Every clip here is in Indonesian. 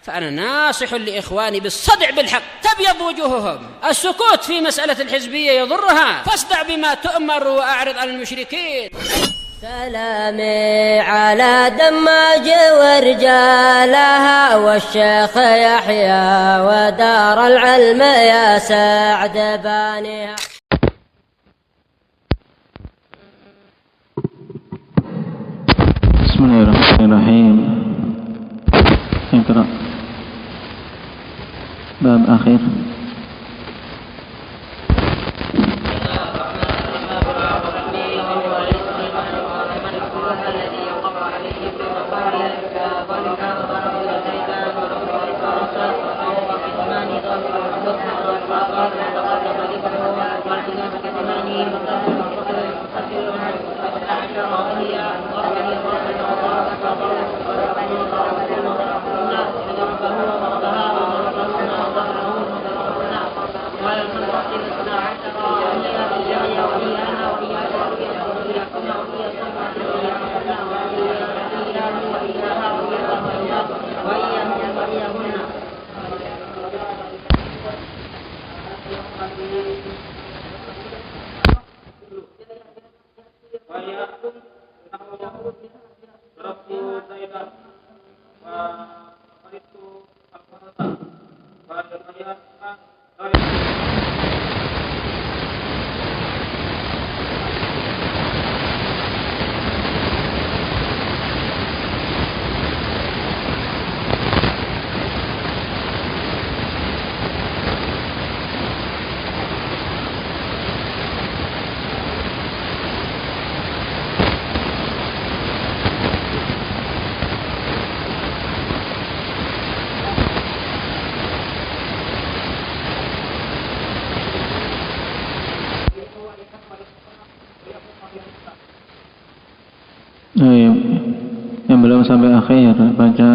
فأنا ناصح لإخواني بالصدع بالحق، تبيض وجوههم. السكوت في مسألة الحزبية يضرها، فاصدع بما تؤمر وأعرض عن المشركين. سلامي على دماج ورجالها والشيخ يحيى ودار العلم يا سعد بانيها. بسم الله الرحمن الرحيم. اقرأ باب آخر. Yang belum sampai akhir, baca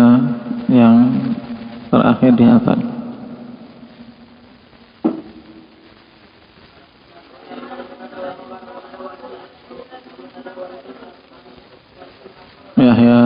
yang terakhir dihafal. Yahya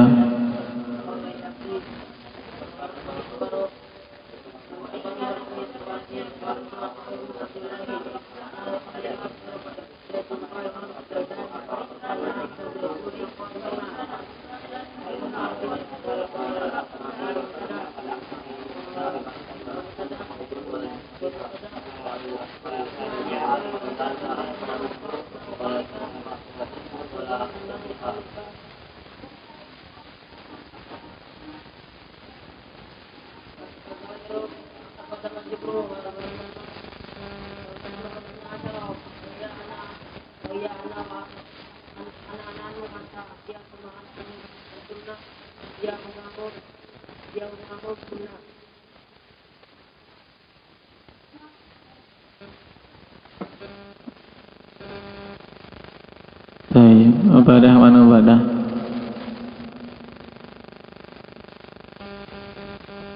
Ubadah mana Ubadah?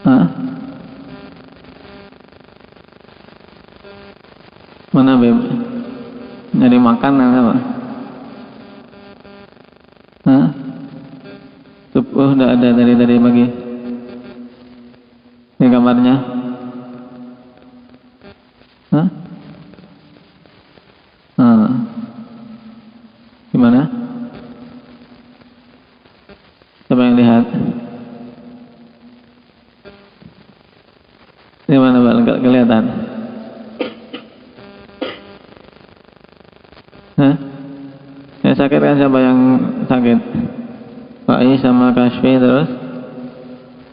Hah? Mana Beb? Nyari makanan apa? Hah? Udah ada dari pagi di kamarnya. Hah? Gimana? Siapa yang lihat? Di mana Pak? Enggak kelihatan. Hah? Yang sakit kan siapa yang sakit? Pak I sama Kasfi, terus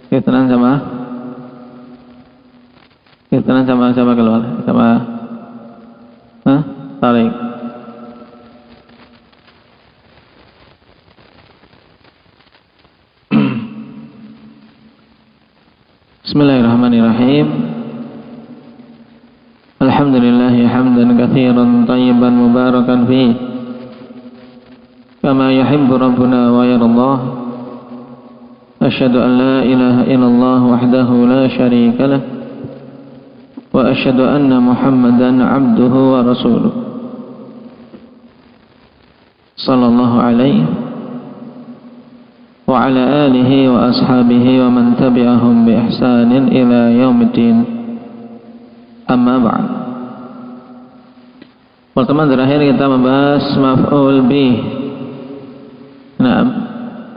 Fitnan sama siapa keluar? Sama Tarik. Bismillahirrahmanirrahim. Alhamdulillah hamdan katsiran thayyiban mubarakan fihi kama yuhibbu rabbuna wa yardah. Asyhadu an la ilaha illallah wahdahu la syarika lah wa asyhadu anna Muhammadan abduhu wa rasuluh sallallahu alaihi وعلى آله وأصحابه ومن تبعهم بإحسان إلى يوم الدين. Amma ba'd. Pertemuan terakhir kita membahas maf'ul bih. Nah,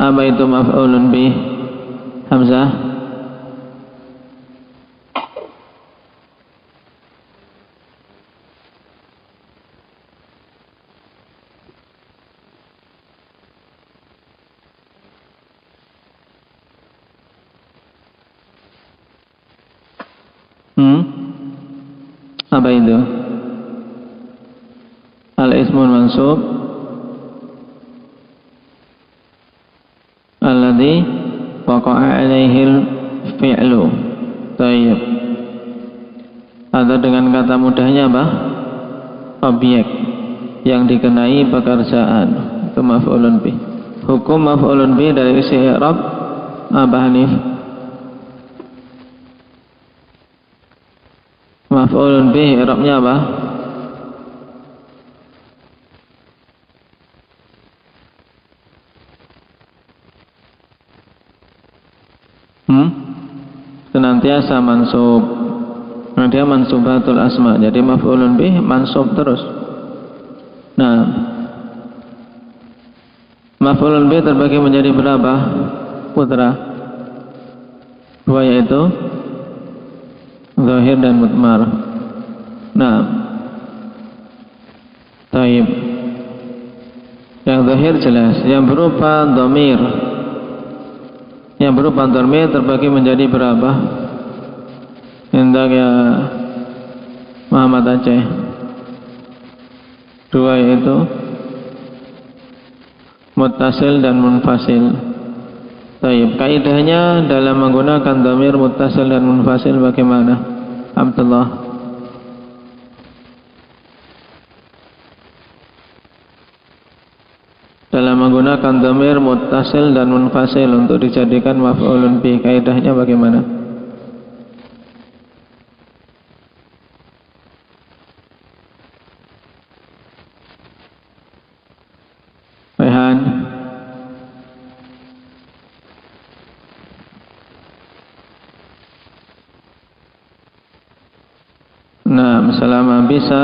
apa itu maf'ulun bih? Hamzah. Apa itu? Al-ismul mansub alladhi waqa'a alaihi al-fi'lu. Tayyib. Atau dengan kata mudahnya apa? Objek yang dikenai pekerjaan. Itu maf'ulun bih. Hukum maf'ulun bih dari isi i'rab apa, Hanif? Maf'ulun bih i'rabnya apa? Senantiasa mansub. Nah, dia mansubatul asma. Jadi maf'ulun bih mansub terus. Nah, maf'ulun bih terbagi menjadi berapa, Putra? Dua, yaitu zahir dan mudmar. Nah, taib. Yang zahir jelas, yang berupa dhamir. Yang berupa dhamir terbagi menjadi berapa? Hendak ya Muhammad Aceh. Dua, yaitu muttasil dan munfasil. Taib. Kaidahnya dalam menggunakan dhamir muttasil dan munfasil bagaimana, Abdullah? Dalam menggunakan dhamir muttasil dan munfasil untuk dijadikan maf'ulun bih, kaidahnya bagaimana? Rehan. Nah, selama bisa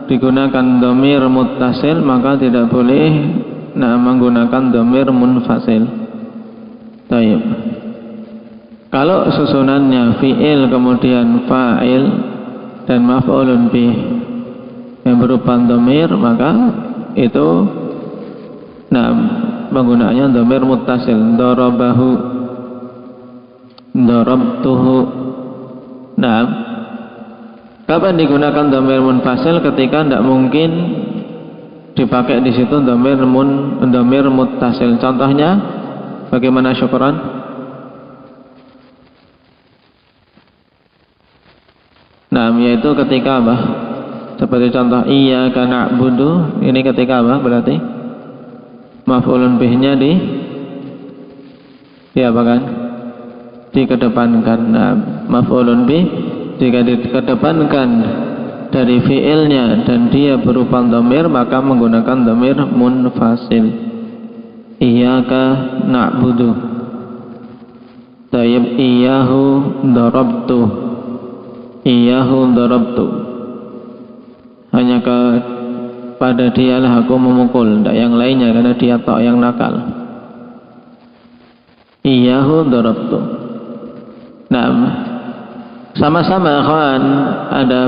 digunakan dhamir muttasil maka tidak boleh menggunakan dhamir munfasil. Taib. Kalau susunannya fi'il kemudian fa'il dan maf'ulun bih yang berupa dhamir, maka itu penggunaannya dhamir muttasil. Darabahu, darabtuhu. Kapan digunakan dhamir munfasil? Ketika tidak mungkin dipakai di situ dhamir muttasil. Contohnya bagaimana, Syukran? Yaitu ketika apa? Seperti contoh iyyaka na'budu. Ini ketika apa berarti? Maf'ulun bihnya diapakan? Dikedepankan. Maf'ulun bih jika dikedepankan dari fi'ilnya dan dia berupa dhamir, maka menggunakan dhamir munfasil. Iyyaka na'budu. Tayyib. Iyyahu darabtu. Iyyahu darabtu. Hanya pada dialah aku memukul, tidak yang lainnya, karena dia tok yang nakal. Iyyahu darabtu. Sama-sama akhwan, ada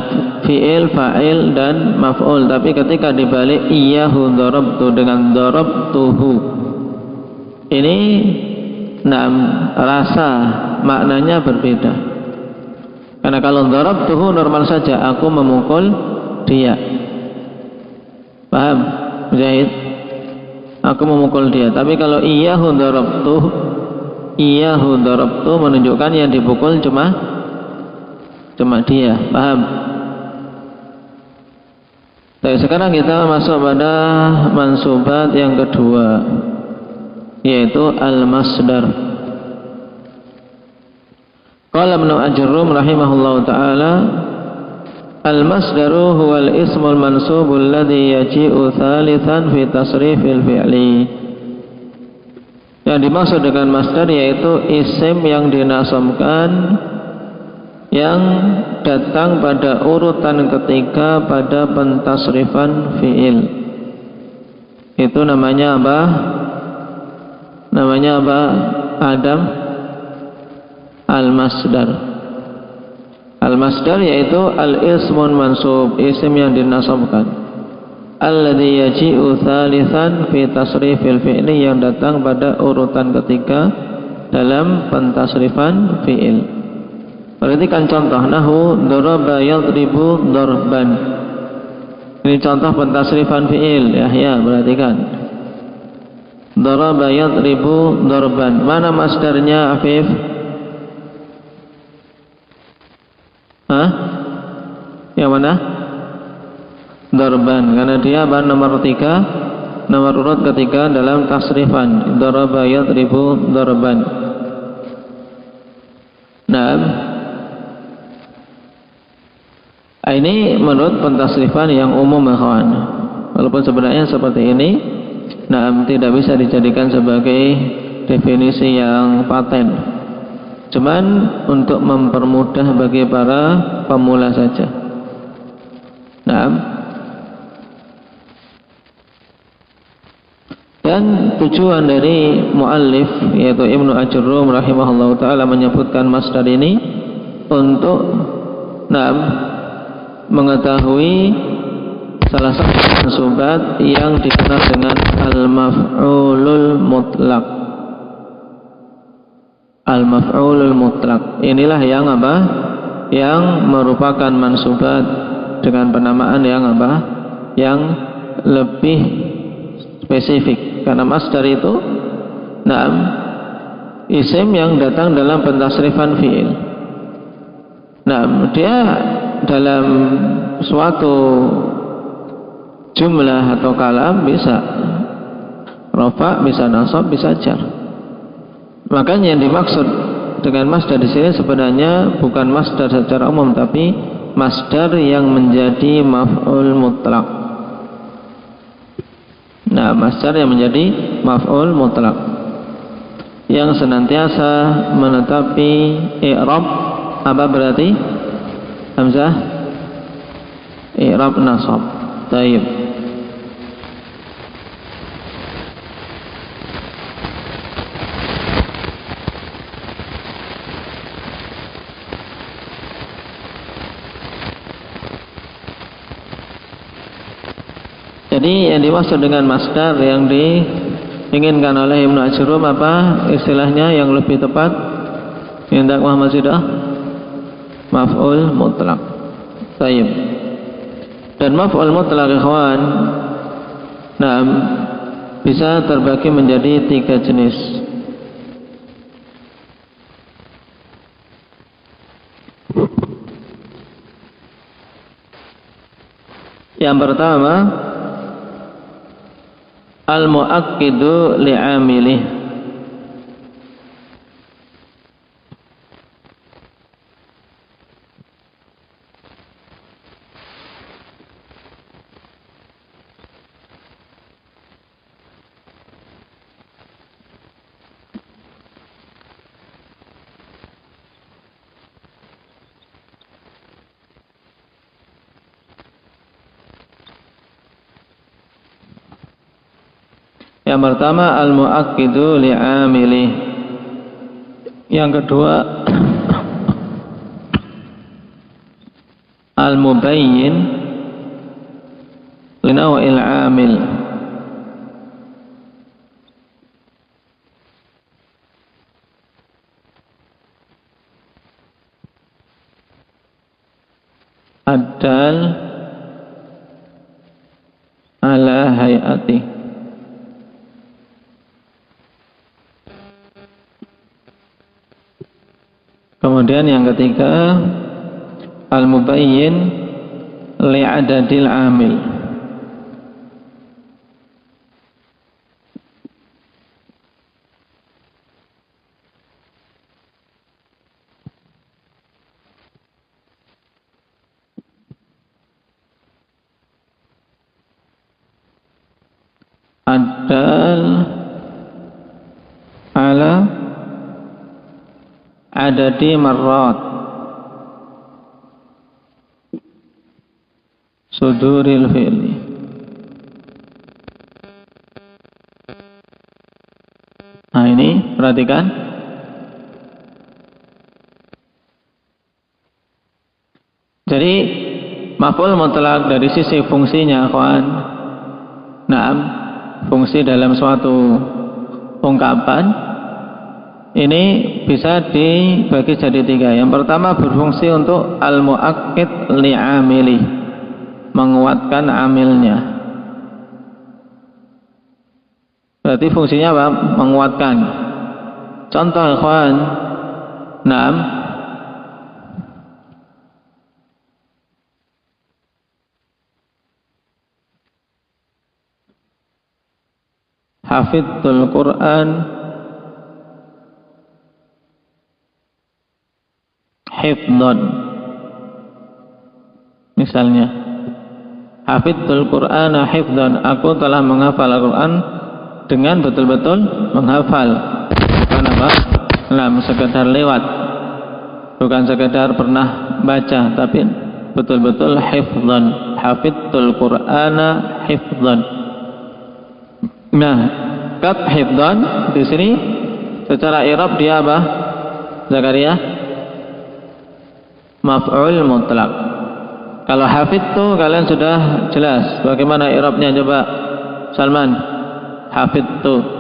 fi'il, fa'il dan maf'ul, tapi ketika dibalik iyyahu darabtu dengan darabtuhu, ini rasa maknanya berbeda. Karena kalau darabtuhu normal saja, aku memukul dia. Paham, Mujahid? Aku memukul dia. Tapi kalau iyyahu darabtu menunjukkan yang dipukul cuma dia. Paham? Baik, sekarang kita masuk pada mansubat yang kedua, yaitu al-masdar. Qala Ibnu Ajurrum rahimahullahu taala, al-masdaru huwal ismul mansubul ladzi yaji'u thalithan fi tasrifil fi'li. Yang dimaksud dengan masdar yaitu isim yang dinasabkan yang datang pada urutan ketiga pada pentasrifan fi'il. Itu namanya apa? Namanya apa? Adam? Al-masdar. Al-masdar yaitu al-ismun mansub, isim yang dinasabkan. Alladhi yaji'u thalithan fi tasrifil fi'li, yang datang pada urutan ketiga dalam pentasrifan fi'il. Perhatikan contoh nahu daraba yadribu darban. Ini contoh pentasrifan fi'il. Ya, perhatikan. Daraba yadribu darban. Mana masdarnya, Afif? Hah? Yang mana? Darban, karena dia nomor 3, nomor urut ketiga dalam tasrifan. Daraba yadribu darban. Nah, ini menurut pentasrifan yang umum, kawan. Walaupun sebenarnya seperti ini, nah, tidak bisa dijadikan sebagai definisi yang paten. Cuman untuk mempermudah bagi para pemula saja. Nah, dan tujuan dari muallif yaitu Ibnu Ajurrum rahimahullahu taala menyebutkan masdar ini untuk mengetahui salah satu mansubat yang dikenal dengan al-maf'ulul mutlaq. Al-maf'ulul mutlaq. Inilah yang apa? Yang merupakan mansubat dengan penamaan yang apa? Yang lebih spesifik. Karena masdar itu isim yang datang dalam pentasrifan fi'il. Dia dalam suatu jumlah atau kalam bisa rafa, bisa nasab, bisa jar. Makanya yang dimaksud dengan masdar di sini sebenarnya bukan masdar secara umum, tapi masdar yang menjadi maf'ul mutlaq. Nah, masdar yang menjadi maf'ul mutlaq yang senantiasa menetapi i'rab apa berarti? Hamzah i'rab nasab. Baik. Jadi yang dimaksud dengan masdar yang diinginkan oleh Ibnu Ajurrum apa istilahnya yang lebih tepat? Hendak Muhammad Zidah? Maf'ul mutlaq. Baik. Dan maf'ul mutlaq, ikhwan, bisa terbagi menjadi 3 jenis. Yang pertama, al-mu'akkidu li'amilih. Yang pertama al-mu'akkidu li'amilih. Yang kedua al-mubayyin linaw'il 'amil. Ad-dal ala hayati. Kemudian yang ketiga al-mubayyin li'adadil amil. Ad-dal bi'adadi marrat suduril fi'li. Nah ini perhatikan. Jadi maf'ul mutlak dari sisi fungsinya, kawan. Naam, fungsi dalam suatu ungkapan ini bisa dibagi jadi tiga. Yang pertama berfungsi untuk al-mu'akkid li'amili, menguatkan amilnya. Berarti fungsinya apa? Menguatkan. Contoh ikhwan, naam, hafidhul Quran hifdhan. Misalnya, hafidhul Quran hifdhan, aku telah menghafal Al-Quran dengan betul-betul menghafal. Bukan apa? Nah, sekedar lewat, bukan sekedar pernah baca, tapi betul-betul hifdhan. Hafidhul Qur'ana hifdhan. Nah, kat hifdhan di sini secara i'rab dia apa? Zakaria? Maf'ul mutlak. Kalau hafidtu kalian sudah jelas bagaimana i'rabnya, coba Salman. Hafidtu.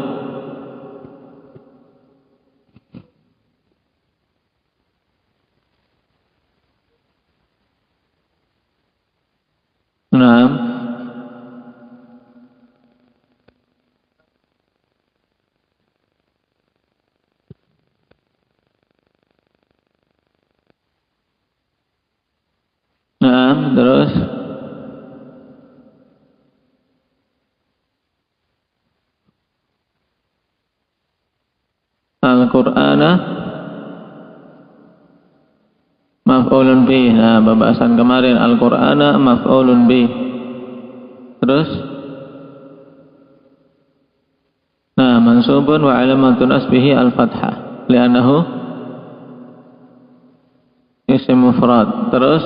Nah, terus Al-Qur'ana maf'ulun bih. Nah, pembahasan kemarin Al-Qur'ana maf'ulun bih. Terus nah, mansubun wa alamatun nasbihi al-fathah li'annahu isim mufrad. Terus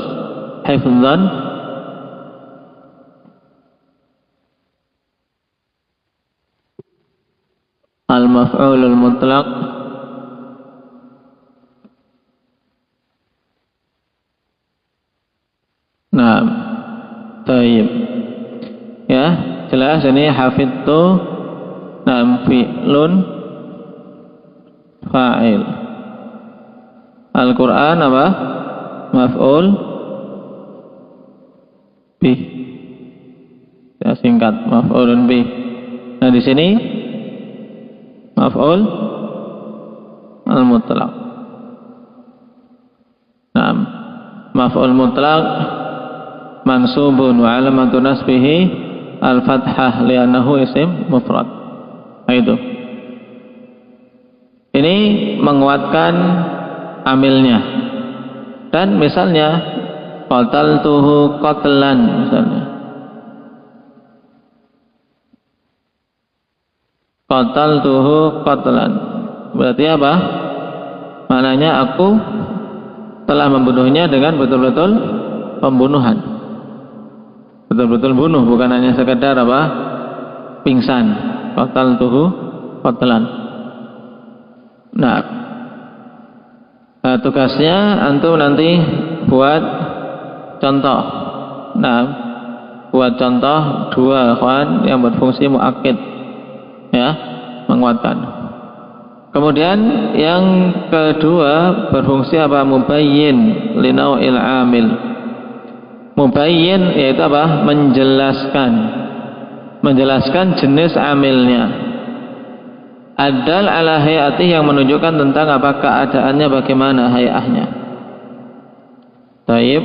hifdzan al-maf'ulul mutlaq nah, taib. Ya, jelas ini hafidtu. Nah, fi'lun fa'il. Al-Quran apa? Maf'ul bih. Ya, singkat maf'ulun bih. Nah, di sini maf'ul al-mutlaq. Nah, maf'ul mutlaq mansubun wa alamatu nasbihi al-fathah li'annahu isim mufrad. Nah, itu. Ini menguatkan amilnya. Dan misalnya qataltuhu qatlan misalnya. Qataltuhu qatlan. Berarti apa? Maknanya aku telah membunuhnya dengan betul-betul pembunuhan. Betul-betul bunuh, bukan hanya sekedar apa? Pingsan. Qataltuhu qatlan. Nah, tugasnya antum nanti buat contoh. Nah, buat contoh dua kawan yang berfungsi muakkid, ya, menguatkan. Kemudian yang kedua berfungsi apa? Mubayyin linau'il amil. Mubayyin yaitu apa? Menjelaskan jenis amilnya. Adal ala hayati yang menunjukkan tentang apa keadaannya, bagaimana hayahnya. Taib.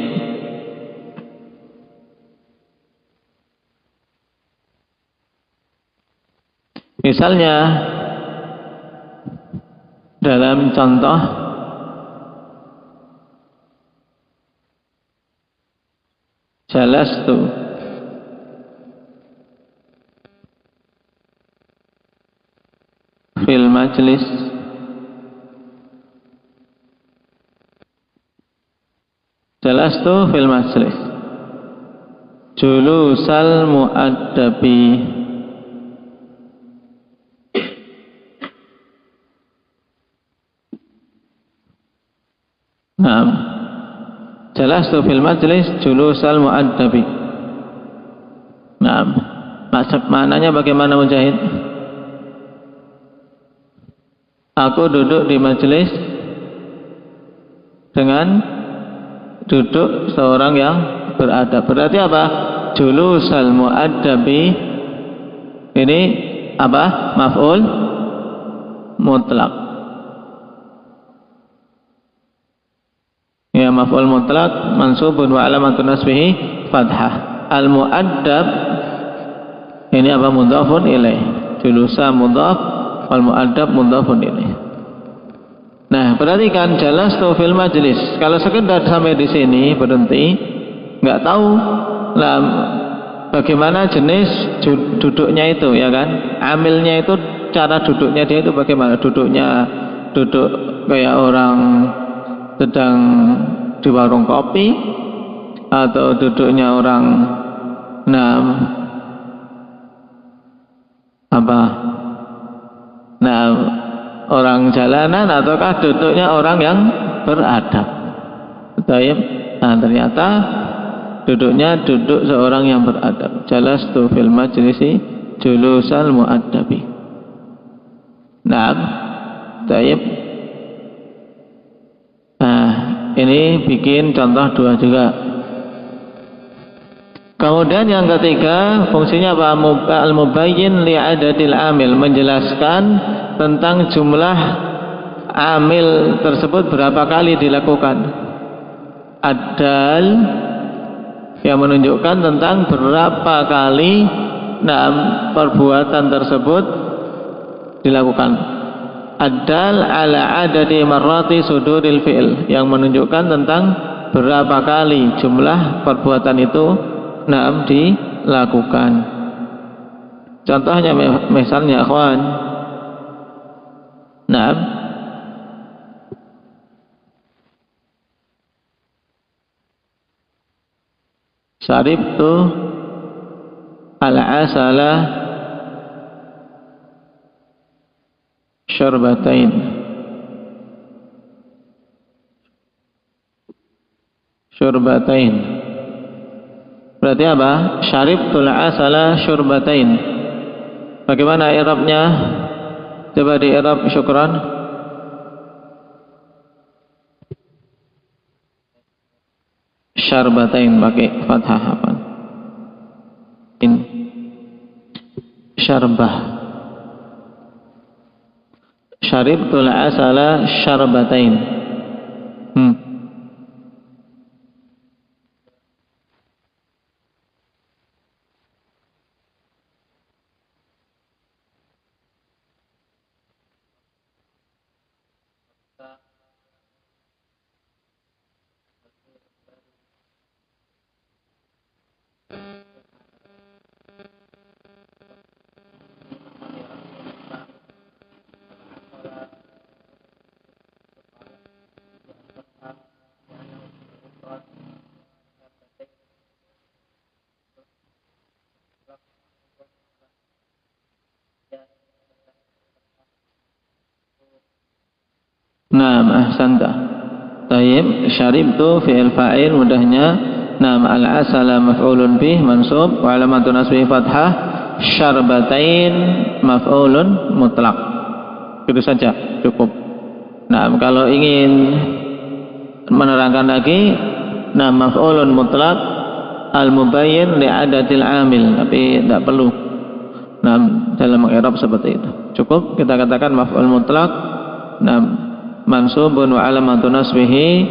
Misalnya dalam contoh jalastu fil majlis Jalastu fil majlis. Julusal muaddabi. Naam. Jalastu fil majlis julusal muaddabi. Naam. Maksud maknanya bagaimana Mujahid? Aku duduk di majelis dengan duduk seorang yang beradab. Berarti apa? Julusal muaddabi ini apa? Maf'ul mutlak. Ya, maf'ul mutlak mansubun wa alamatun nasbihi fathah. Al muaddab ini apa? Mudhafun ilaih. Julusa mudhaf, wal muaddab mudhafun ilaih. Nah, perhatikan jalastu fil majlis. Kalau sekedar sampai di sini berhenti, nggak tahu lah bagaimana jenis duduknya itu, ya kan? Amilnya itu, cara duduknya dia itu bagaimana? Duduk kayak orang sedang di warung kopi, atau duduknya orang orang jalanan, ataukah duduknya orang yang beradab. Nah, ternyata duduknya duduk seorang yang beradab. Jalastu fil majlisi julusal muaddabi. Nah, ini bikin contoh dua juga. Kemudian yang ketiga, fungsinya apa? Al-mubayyin li'adadil amil, menjelaskan tentang jumlah amil tersebut berapa kali dilakukan. Adal yang menunjukkan tentang berapa kali perbuatan tersebut dilakukan. Adal ala adadi marrati suduril fi'il, yang menunjukkan tentang berapa kali jumlah perbuatan itu dilakukan. Contohnya misalnya akhwan, syaribtu al-asala syurbatain. Berarti apa? Syaribtul asala syurbatain. Bagaimana i'rabnya? Coba di i'rab syukran. Syarbatain pakai fathah apa? Syarbah. Syaribtul asala syarbatain. Naam, ahsanta. Tayyib, syaribtu fi'il fa'il mudahnya. Naam, al-asala maf'ulun bih mansub wa alamatun nasbihi fathah. Syarbatain maf'ulun mutlaq. Itu saja, cukup. Naam, kalau ingin menerangkan lagi, naam, maf'ulun mutlaq al-mubayyin li'adadil amil, tapi tidak perlu naam dalam i'rab seperti itu. Cukup kita katakan maf'ul mutlaq naam mansubun wa alamatun nasbihi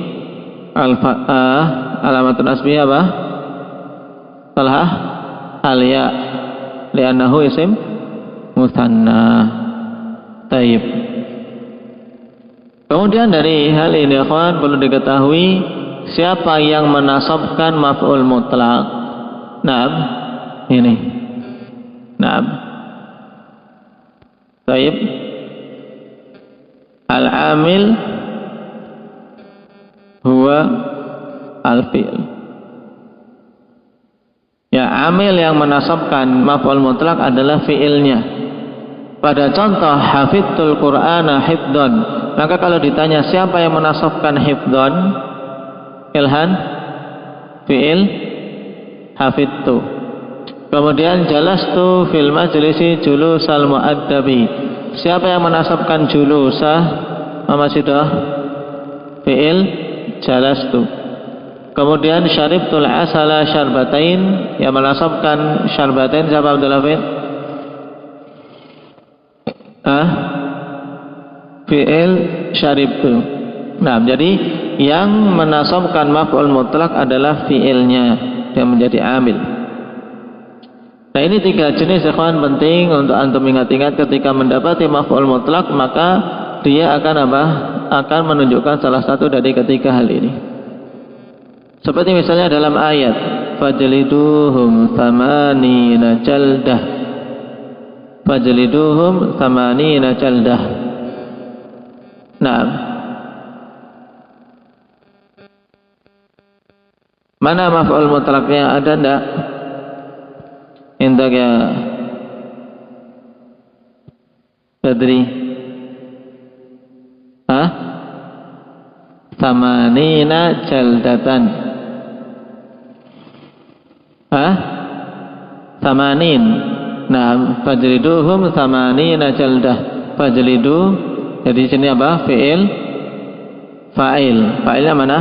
alamatun nasbihi apa? Salah al-ya li'annahu isim mutsanna. Taib. Kemudian dari hal ini ikhwan perlu diketahui siapa yang menasabkan maf'ul mutlaq. Naam, ini. Naam. Taib. Al-amil huwa al-fi'l. Ya, amil yang menasabkan maf'ul mutlak adalah fi'ilnya. Pada contoh hafidtul Qur'ana hifdon, maka kalau ditanya siapa yang menasabkan hifdon, ilhan fi'il hafidtu. Kemudian jalastu fil majlisi julusal muaddabi, siapa yang menasabkan julusah, Mama Sidah, fi'il jalastu. Kemudian syaribtul asala syarbatain, yang menasabkan syarbatain siapa Abdul Hafid? Fi'il syaribtu. Nah, jadi yang menasabkan maf'ul mutlak adalah fi'ilnya yang menjadi amil. Nah, ini 3 jenis ikhwan penting untuk antum ingat-ingat ketika mendapati maf'ul mutlak, maka dia akan apa? Akan menunjukkan salah satu dari ketiga hal ini. Seperti misalnya dalam ayat fajliduhum thamanina jaldah. Fajliduhum thamanina jaldah. Nah, mana maf'ul mutlaknya, ada enggak? Indak ya Badri? Thamanina jaldatan. Thamanin. Nah, fajliduhum thamanina jaldah. Fajlidu, jadi sini apa? Fi'il fa'il. Fa'ilnya mana?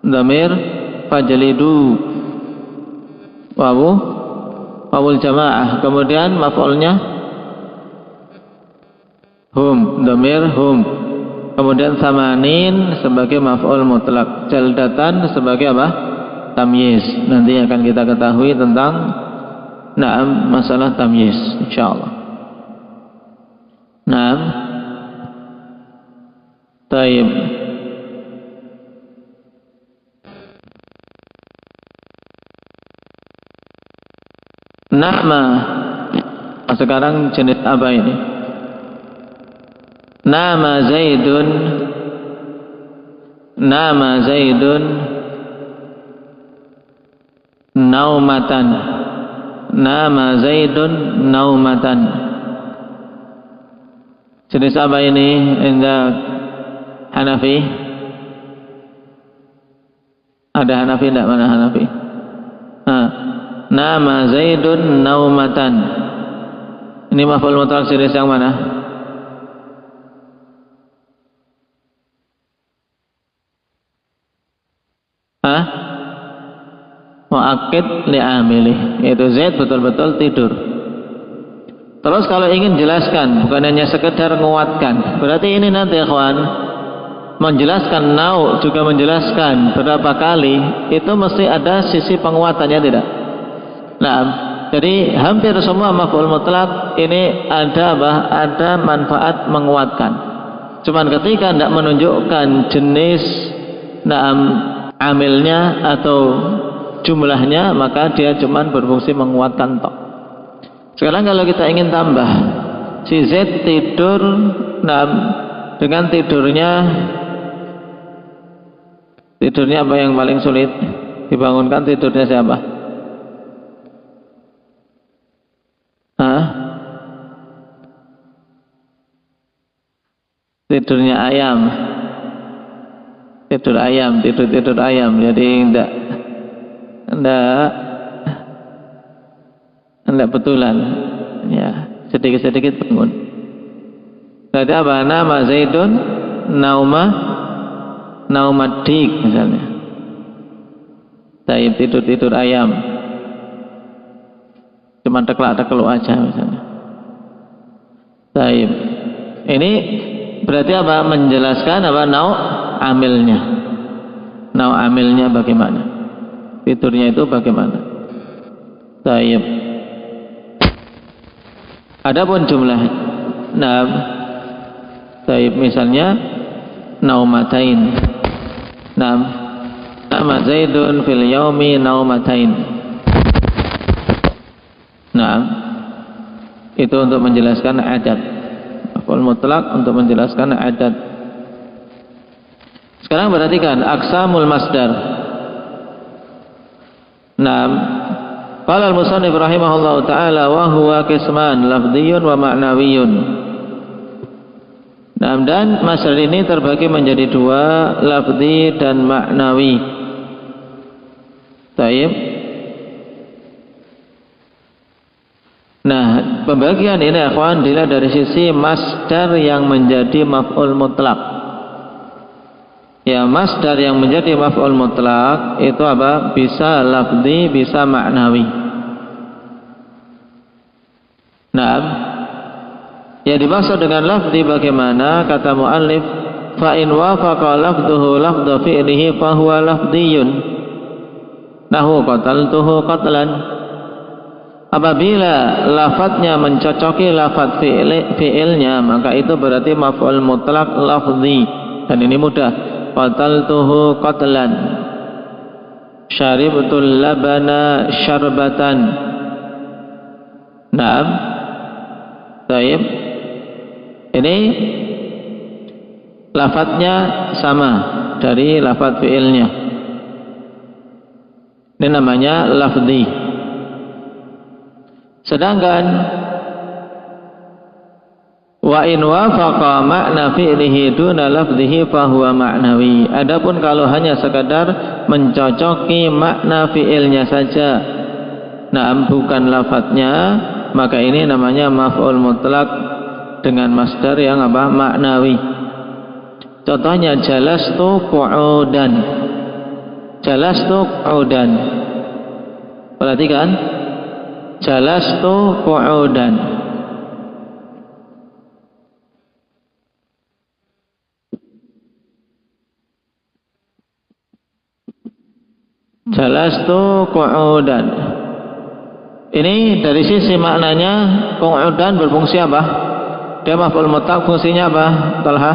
Dhamir fajlidu. Wawul jamaah. Kemudian maf'ulnya hum, dhamir hum. Kemudian samanin sebagai maf'ul mutlak, jaldatan sebagai apa? Tamyiz. Nanti akan kita ketahui tentang masalah tamyiz insyaallah. Taib. Nama. Sekarang jenis apa ini? Nama Zaidun. Nama Zaidun naumatan. Nama Zaidun naumatan. Jenis apa ini? Indah Hanafi. Ada Hanafi tidak? Mana Hanafi? Nama Zaidun naumatan. Ini maf'ul mutlak jenis yang mana? Mu'akkid li'amilih, yaitu Zaid betul-betul tidur. Terus kalau ingin jelaskan, bukan hanya sekedar menguatkan, berarti ini nanti ikhwan menjelaskan nau juga menjelaskan berapa kali, itu mesti ada sisi penguatannya, tidak? Nah, jadi hampir semua maf'ul mutlak ini ada apa? Ada manfaat menguatkan. Cuman ketika tidak menunjukkan jenis amilnya atau jumlahnya, maka dia cuma berfungsi menguatkan tok. Sekarang kalau kita ingin tambah, si Z tidur, dengan tidurnya apa yang paling sulit dibangunkan? Tidurnya siapa? Tidurnya ayam. Tidur ayam, tidur ayam. Jadi enggak betulan, ya, sedikit-sedikit bangun. Berarti apa? Nama Zaidun naumadik misalnya. Taib, tidur ayam. Cuma teklak-tekluk aja misalnya. Taib. Ini berarti apa? Menjelaskan apa? Nau amilnya bagaimana? Tidurnya itu bagaimana? Taib. Adapun jumlah taib misalnya naumatain. Nama Zaidun fil yaumi naumatain. Itu untuk menjelaskan adat. Maf'ul mutlak untuk menjelaskan adat. Sekarang perhatikan aqsamul masdar. Naam. Qala al-musannif rahimahullahu taala wa huwa qisman lafdhiyun wa ma'nawiyyun. Naam, dan masdar ini terbagi menjadi dua, lafzi dan maknawi. Baik. Nah, pembagian ini akhwan dilihat dari sisi masdar yang menjadi maf'ul mutlak. Ya, masdar yang menjadi maf'ul mutlak itu apa? Bisa lafzi, bisa maknawi. Nah, yang dimaksud dengan lafzi bagaimana? Kata muallif, fa in wafaqa lafdhuhu lafdhu fi'lihi fa huwa lafdhiyun. Nahu qataltuhu qatlan. Apabila lafadznya mencocoki lafadz fi'ilnya, maka itu berarti maf'ul mutlak lafzi. Dan ini mudah. Qataltuhu qatlan. Syaribtul labana syarbatan. Naam. Baik. Ini lafadznya sama dari lafadz fi'ilnya. Ini namanya lafzi. Sedangkan wa in wafaqa makna fi'lihi duna lafzihi fa huwa ma'nawi. Adapun kalau hanya sekadar mencocoki makna fi'ilnya saja, nah bukan lafadznya, maka ini namanya maf'ul mutlak dengan masdar yang apa? Maknawi. Contohnya jalastu qu'udan. Jalastu qu'udan. Perhatikan. Jalastu qu'udan. Jalastu qu'udan. Ini dari sisi maknanya qu'udan berfungsi apa? Dia maf'ul mutlak, fungsinya apa? Talha?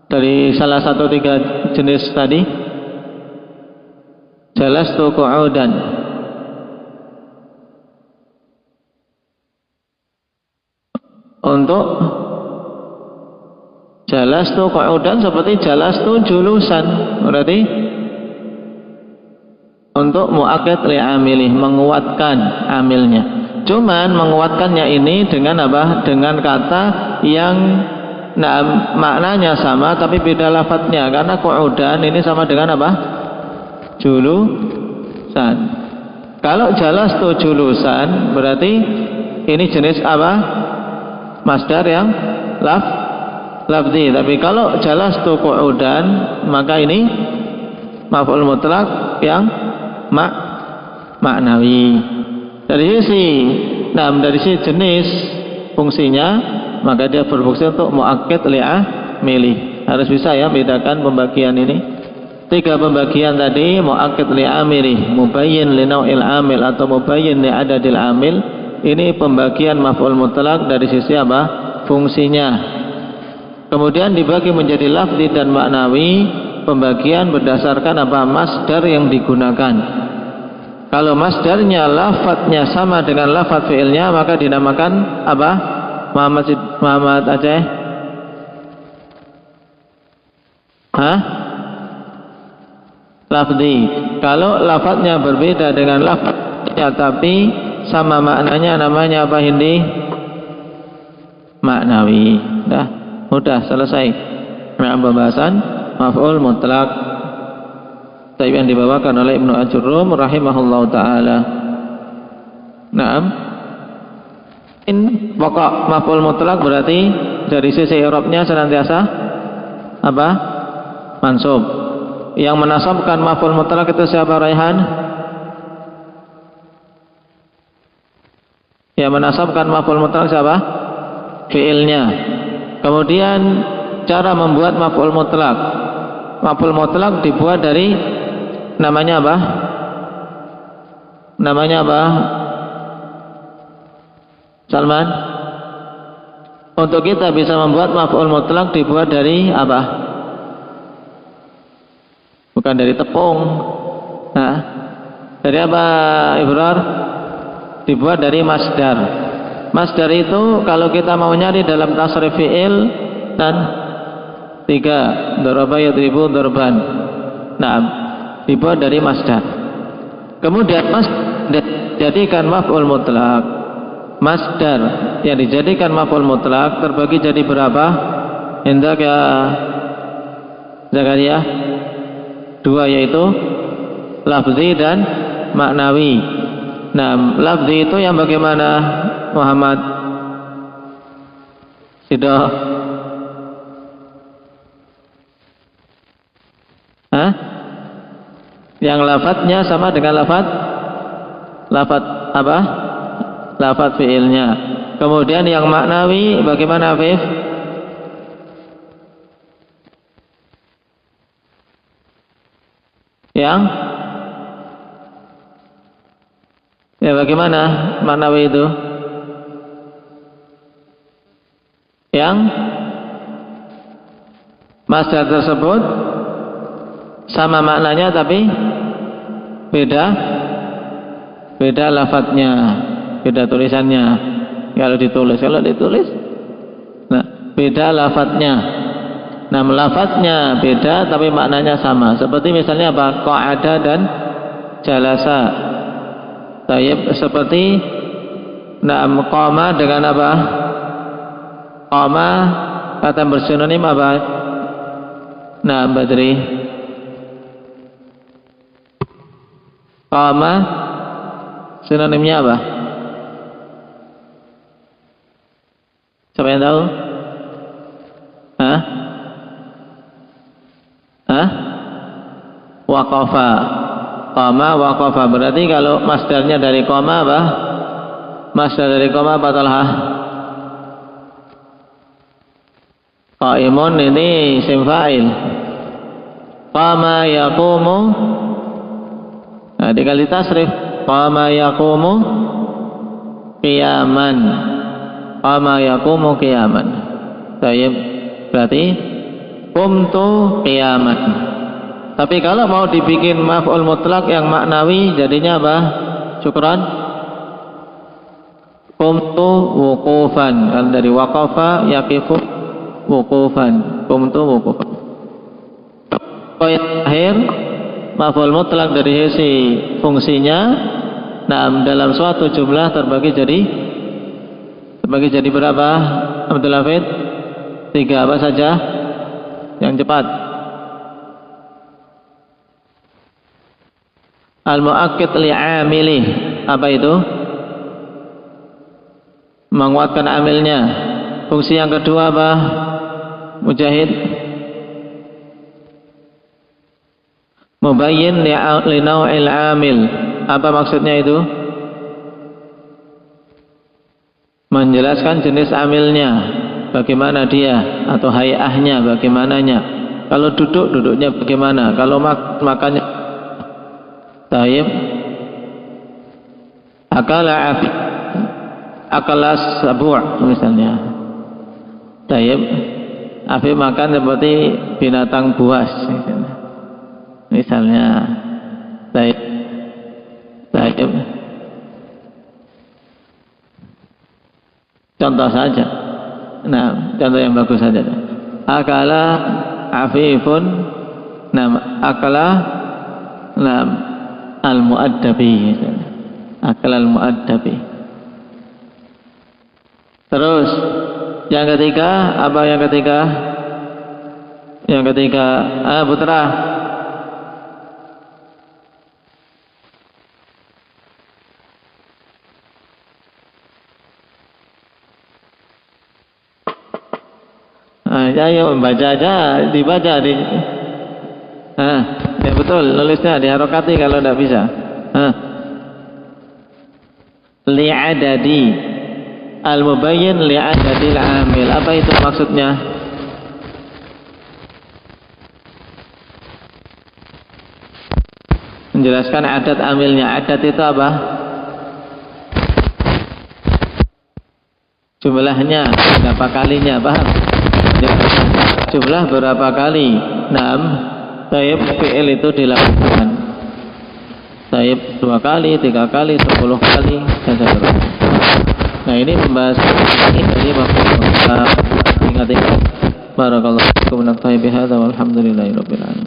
Dari salah satu tiga jenis tadi. Jalastu qu'udan. Untuk jalastu qu'udan seperti jalastu julusan, berarti untuk muakkad li'amilih, menguatkan amilnya. Cuman menguatkannya ini dengan apa? Dengan kata yang maknanya sama tapi beda lafadznya. Karena qu'udan ini sama dengan apa? Julusan. Kalau jalastu julusan berarti ini jenis apa? Masdar yang lafzi. Tapi kalau jalastu qu'udan maka ini maf'ul mutlak yang maknawi. Dari sisi jenis fungsinya, maka dia berfungsi untuk muakkad li'amilih. Harus bisa ya bedakan pembagian ini. Tiga pembagian tadi, muakkad li'amilih, mubayyin li nau'il amil atau mubayyin li adadil amil. Ini pembagian maf'ul mutlak dari sisi apa? Fungsinya. Kemudian dibagi menjadi lafzi dan maknawi, pembagian berdasarkan apa? Masdar yang digunakan. Kalau masdarnya lafadznya sama dengan lafadz fi'ilnya, maka dinamakan apa? Muhammad Aceh? Lafzi. Kalau lafadznya berbeda dengan lafadznya tapi sama maknanya, namanya apa Hindi? Maknawi. Dah, mudah selesai. Pembahasan maf'ul mutlak yang dibawakan oleh Ibnu Ajurrum rahimahullahu taala. Naam. In pokok maf'ul mutlak berarti dari sisi i'rabnya senantiasa apa? Mansub. Yang menasabkan maf'ul mutlak itu siapa, Raihan? Yang menasabkan maf'ul mutlak siapa? Fi'ilnya. Kemudian cara membuat maf'ul mutlak. Maf'ul mutlak dibuat dari namanya apa? Namanya apa? Salman? Untuk kita bisa membuat maf'ul mutlak dibuat dari apa? Bukan dari tepung. Nah, dari apa, Ibrar? Dibuat dari masdar. Masdar itu kalau kita mau nyari dalam tasrif fi'il dan 3. Daraba yadribu darban. Nah, dibuat dari masdar. Kemudian masdar dijadikan maf'ul mutlak. Masdar yang dijadikan maf'ul mutlak terbagi jadi berapa? Hendak ya Zakaria? 2, yaitu lafzi dan maknawi. Nah, lafzi itu yang bagaimana, Muhammad? Sido? Hah? Yang lafadznya sama dengan lafadz apa? Lafadz fi'ilnya. Kemudian yang maknawi bagaimana, Afif? Yang ya bagaimana maknawi itu? Yang masdar tersebut sama maknanya tapi beda lafadznya, beda tulisannya. Kalau ditulis, nah beda lafadznya. Nah, lafadznya beda tapi maknanya sama. Seperti misalnya apa? Qa'ada dan jalasa. Seperti qama dengan apa? Qama kata bersinonim apa? Nah, Badri. Qama sinonimnya apa? Siapa yang tahu? Hah? Waqafa. Qama waqafa. Berarti kalau masdarnya dari qama apa? Masdar dari qama apa, Talha? Qaimun ini isim fa'il. Qama yaqumu. Nah, dikali tasrif. Qama yaqumu qiyaman. Qama yaqumu qiyaman. Baik. Berarti qumtu qiyaman. Tapi kalau mau dibikin maf'ul mutlak yang maknawi jadinya apa? Syukran. Qumtu wuqufan. Kan dari waqafa yaqifu wuqufan. Qumtu wuqufan. Akhir maf'ul mutlak dari sisi fungsinya, nah dalam suatu jumlah terbagi jadi berapa? Abdul Hafid? 3 apa saja? Yang cepat. Al-mu'akkid li'amilih. Apa itu? Menguatkan amilnya. Fungsi yang kedua apa? Mujahid. Mubayyin linaw'il amil. Apa maksudnya itu? Menjelaskan jenis amilnya. Bagaimana dia atau hayahnya, bagaimananya. Kalau duduk, duduknya bagaimana. Kalau makannya. Taib. Akala sabu' misalnya. Taib. Afif makan seperti binatang buas misalnya. Taib. Contoh saja. Nah, contoh yang bagus saja. Akala Afifun. Nah, akala. Nah, al-mu'addabi. Akal al-mu'addabi. Terus yang ketiga, apa yang ketiga? Yang ketiga, Putra. Ayo membaca aja, dibaca di. Ya betul, nulisnya diharokati kalau tidak bisa. Li'adadi al-mubayyin li'adadil amil. Apa itu maksudnya? Menjelaskan adat amilnya. Adat itu apa? Jumlahnya berapa kalinya, paham? Jumlah berapa kali? 6. Taib fi'il itu dilakukan. Taib 2 kali, 3 kali, 10 kali, dan seterusnya. Nah, ini pembahasan ini dari waktu ingat Barakallahu fikum, naktafi bihadza walhamdulillahi rabbil alamin.